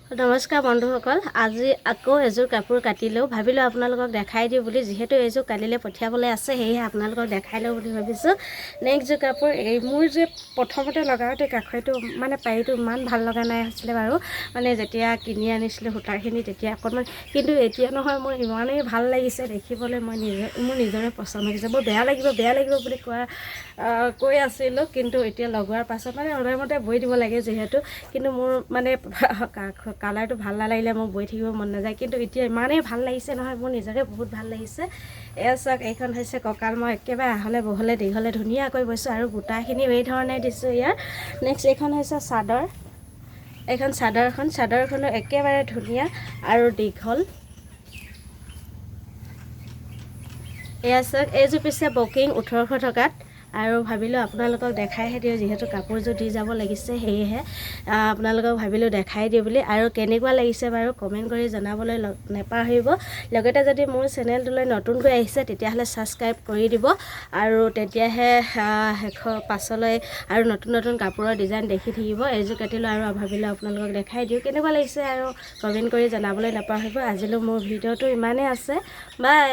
নমস্কাৰ বন্ধুসকল, আজি আকৌ এযোৰ কাপোৰ কাটিলেও ভাবিলোঁ আপোনালোকক দেখাই দিওঁ বুলি। যিহেতু এইযোৰ কালিলৈ পঠিয়াবলৈ আছে, সেয়েহে আপোনালোকক দেখাই লওঁ বুলি ভাবিছোঁ। নেক্সটযোৰ কাপোৰ এই মোৰ যে প্ৰথমতে লগাওঁতে কাষৈটো মানে পাৰিটো ইমান ভাল লগা নাই আছিলে বাৰু, মানে যেতিয়া কিনি আনিছিলোঁ সূতাখিনি তেতিয়া অকণমান, কিন্তু এতিয়া নহয় মোৰ ইমানেই ভাল লাগিছে দেখিবলৈ। মোৰ নিজৰে পচন্দ লাগিছে। বৰ বেয়া লাগিব বুলি কৈ আছিলোঁ, কিন্তু এতিয়া লগোৱাৰ পাছত মানে সময়মতে বৈ দিব লাগে যিহেতু, কিন্তু মোৰ মানে কালাৰটো ভাল নালাগিলে মোৰ বৈ থাকিব মন নাযায়। কিন্তু এতিয়া ইমানেই ভাল লাগিছে নহয়, মোৰ নিজৰে বহুত ভাল লাগিছে। এয়া চাওক, এইখন হৈছে কঁকাল। মই একেবাৰে আহলে বহলে দীঘলে ধুনীয়াকৈ বৈছোঁ আৰু বুটাখিনিও এই ধৰণে দিছোঁ ইয়াৰ। নেক্সট এইখন হৈছে চাদৰ। এইখন চাদৰখনো একেবাৰে ধুনীয়া আৰু দীঘল। এয়া চাওক, এইযোৰ পিছে বুকিং 1800 টকাত, আৰু ভাবিলোঁ আপোনালোকক দেখাইহে দিওঁ, যিহেতু কাপোৰযোৰ দি যাব লাগিছে, সেয়েহে আপোনালোকক ভাবিলোঁ দেখাই দিওঁ বুলি। আৰু কেনেকুৱা লাগিছে বাৰু কমেণ্ট কৰি জনাবলৈ নেপাহৰিব। লগতে যদি মোৰ চেনেলটোলৈ নতুনকৈ আহিছে তেতিয়াহ'লে ছাবস্ক্ৰাইব কৰি দিব, আৰু তেতিয়াহে পাছলৈ আৰু নতুন কাপোৰৰ ডিজাইন দেখি থাকিব। এইযোৰ কাটিলোঁ আৰু ভাবিলোঁ আপোনালোকক দেখাই দিওঁ কেনেকুৱা লাগিছে, আৰু কমেণ্ট কৰি জনাবলৈ নাপাহৰিব। আজিলৈ মোৰ ভিডিঅ'টো ইমানেই আছে। বাই।